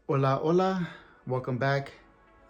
Hola, hola, welcome back.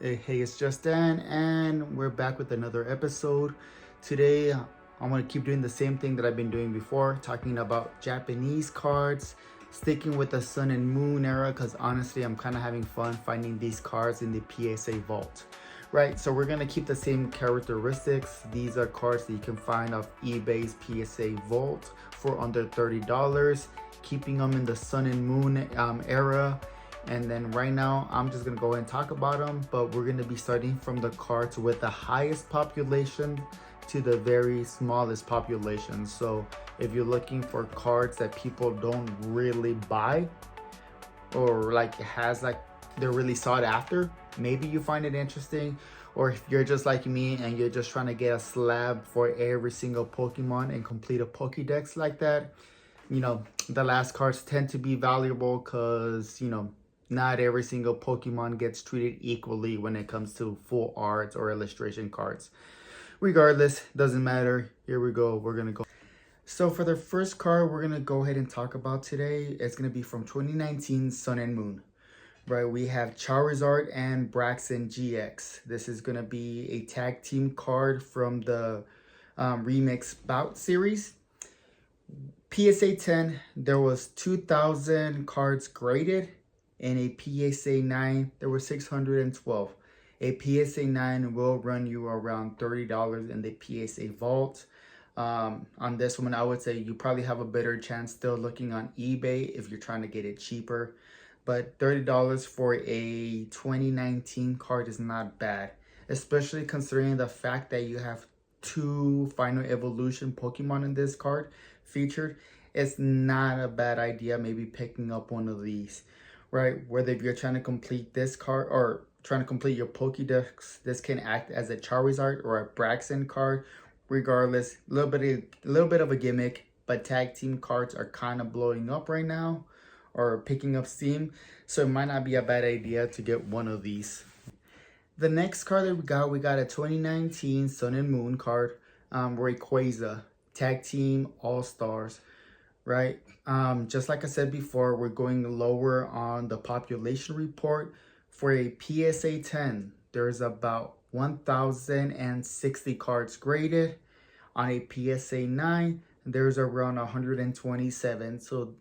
Hey, it's just Dan, and we're back with another episode. Today, I'm gonna keep doing the same thing that I've been doing before, talking about Japanese cards, sticking with the Sun and Moon era, because honestly, I'm kind of having fun finding these cards in the PSA Vault. Right, so we're gonna keep the same characteristics. These are cards that you can find off eBay's PSA Vault for under $30, keeping them in the Sun and Moon era. And then right now, I'm just gonna go ahead and talk about them, but we're gonna be starting from the cards with the highest population to the very smallest population. So if you're looking for cards that people don't really buy, or like it has like they're really sought after, maybe you find it interesting. Or if you're just like me and you're just trying to get a slab for every single Pokemon and complete a Pokédex like that, the last cards tend to be valuable because, not every single Pokemon gets treated equally when it comes to full art or illustration cards. Regardless, doesn't matter. Here we go. We're going to go. So for the first card we're going to go ahead and talk about today, it's going to be from 2019 Sun and Moon. Right, we have Charizard and Braxton GX. This is going to be a tag team card from the Remix Bout series. PSA 10, there was 2,000 cards graded. In a PSA 9, there were 612. A PSA 9 will run you around $30 in the PSA Vault. On this one, I would say you probably have a better chance still looking on eBay if you're trying to get it cheaper. But $30 for a 2019 card is not bad, especially considering the fact that you have 2 Final Evolution Pokemon in this card featured. It's not a bad idea maybe picking up one of these. Right, whether if you're trying to complete this card or trying to complete your Pokédex, this can act as a Charizard or a Braxton card. Regardless, a little bit of a gimmick, but tag team cards are kind of blowing up right now or picking up steam, so it might not be a bad idea to get one of these. The next card that we got a 2019 Sun and Moon card, Rayquaza, tag team All Stars. Right, just like I said before, we're going lower on the population report. For a PSA 10, there's about 1,060 cards graded. On a PSA 9, there's around 127. So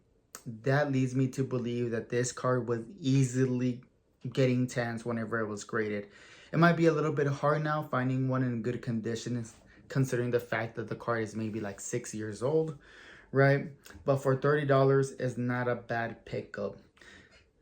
that leads me to believe that this card was easily getting 10s whenever it was graded. It might be a little bit hard now finding one in good condition, considering the fact that the card is maybe like 6 years old. Right, but for $30 is not a bad pickup.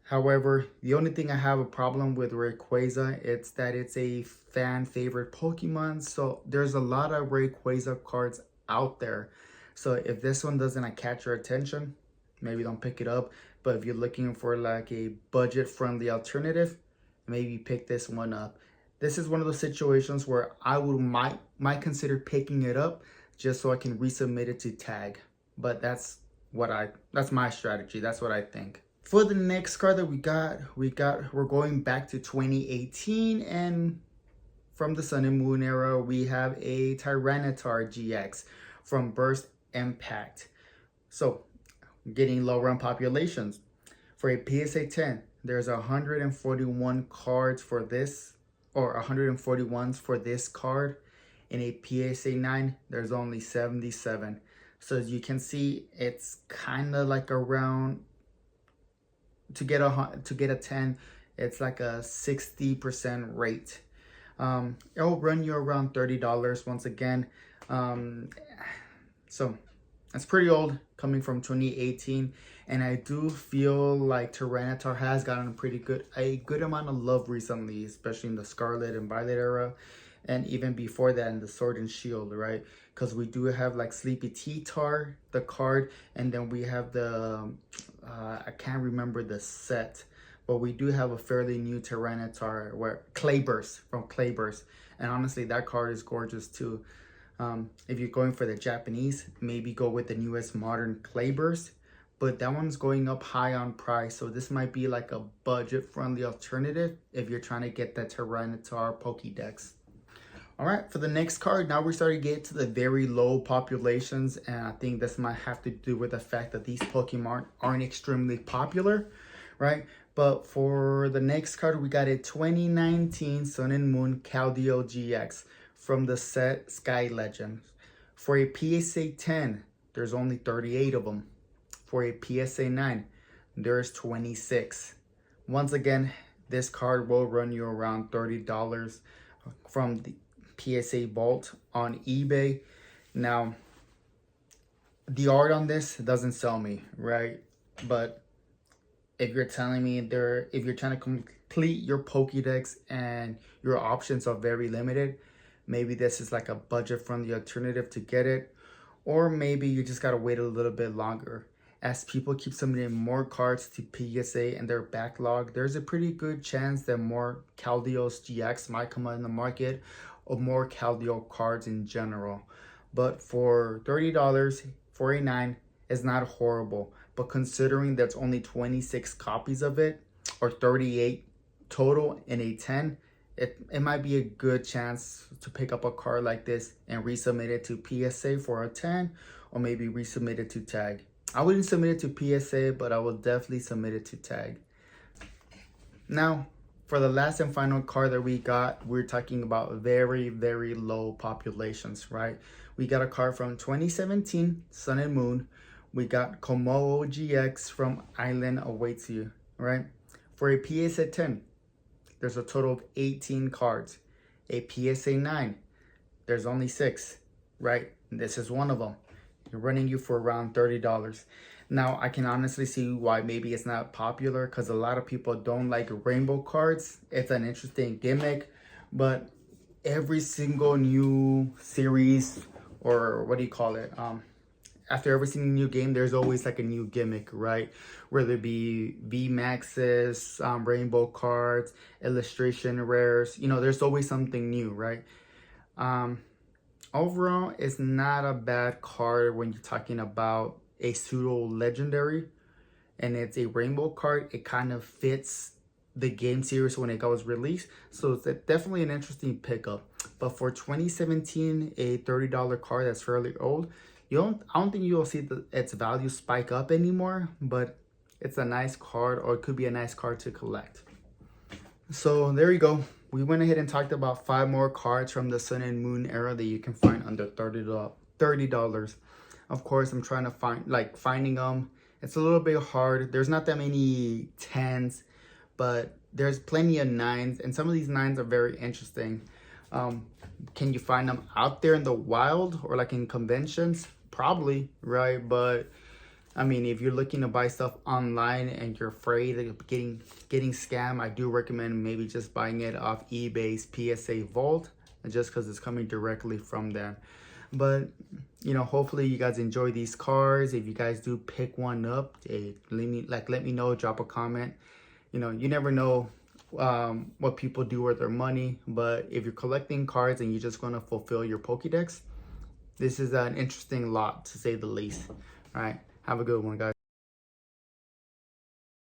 However, the only thing I have a problem with Rayquaza is that it's a fan favorite Pokemon, so there's a lot of Rayquaza cards out there. So if this one doesn't catch your attention, maybe don't pick it up. But if you're looking for like a budget friendly alternative, maybe pick this one up. This is one of those situations where I might consider picking it up just so I can resubmit it to tag. But that's my strategy. That's what I think. For the next card that we're going back to 2018, and from the Sun and Moon era, we have a Tyranitar GX from Burst Impact. So getting lower on populations. For a PSA 10, there's 141 cards for this, or 141s for this card. In a PSA 9, there's only 77. So as you can see, it's kind of like around, to get a 10, it's like a 60% rate. It'll run you around $30 once again. So that's pretty old, coming from 2018, and I do feel like Tyranitar has gotten a good amount of love recently, especially in the Scarlet and Violet era. And even before that in the Sword and Shield, right? Because we do have like Sleepy T-Tar, the card, and then we have the, I can't remember the set, but we do have a fairly new Tyranitar, where Clayburst, from Clayburst. And honestly, that card is gorgeous too. If you're going for the Japanese, maybe go with the newest modern Clayburst. But that one's going up high on price, so this might be like a budget-friendly alternative if you're trying to get that Tyranitar Pokédex. All right, for the next card, now we're starting to get to the very low populations, and I think this might have to do with the fact that these Pokemon aren't extremely popular, right? But for the next card, we got a 2019 Sun and Moon Keldeo GX from the set Sky Legends. For a PSA 10, there's only 38 of them. For a PSA 9, there's 26. Once again, this card will run you around $30 from the PSA Vault on eBay. Now, the art on this doesn't sell me, right? But if you're telling me if you're trying to complete your Pokédex and your options are very limited, maybe this is like a budget-friendly alternative to get it. Or maybe you just gotta wait a little bit longer. As people keep submitting more cards to PSA and their backlog, there's a pretty good chance that more Keldeo's GX might come out in the market, or more Keldeo cards in general. But for $30, 49 is not horrible. But considering there's only 26 copies of it, or 38 total in a 10, it might be a good chance to pick up a card like this and resubmit it to PSA for a 10, or maybe resubmit it to Tag. I wouldn't submit it to PSA, but I will definitely submit it to Tag. Now, for the last and final card that we got, we're talking about very, very low populations, right? We got a card from 2017 Sun and Moon. We got Komodo GX from Island Awaits You, right? For a PSA 10, there's a total of 18 cards. A PSA 9, there's only 6, right? And this is one of them. You're running you for around $30. Now, I can honestly see why maybe it's not popular, because a lot of people don't like rainbow cards. It's an interesting gimmick, but every single new series, or what do you call it? After every single new game, there's always like a new gimmick, right? Whether it be VMAXs, rainbow cards, illustration rares, you know, there's always something new, right? Overall, it's not a bad card when you're talking about a pseudo legendary, and it's a rainbow card. It kind of fits the game series when it was released, so it's definitely an interesting pickup. But for 2017, a $30 card that's fairly old, I don't think you'll see its value spike up anymore, but it's a nice card, or it could be a nice card to collect. So there you go. We went ahead and talked about 5 more cards from the Sun and Moon era that you can find under $30. Of course, I'm trying to finding them. It's a little bit hard. There's not that many 10s, but there's plenty of 9s, and some of these 9s are very interesting. Can you find them out there in the wild or like in conventions? Probably, right? But I mean, if you're looking to buy stuff online and you're afraid of getting scammed, I do recommend maybe just buying it off eBay's PSA Vault, just because it's coming directly from there. But you know, hopefully you guys enjoy these cards. If you guys do pick one up, let me know. Drop a comment. You know, you never know what people do with their money. But if you're collecting cards and you're just going to fulfill your Pokédex, this is an interesting lot, to say the least. All right, have a good one, guys.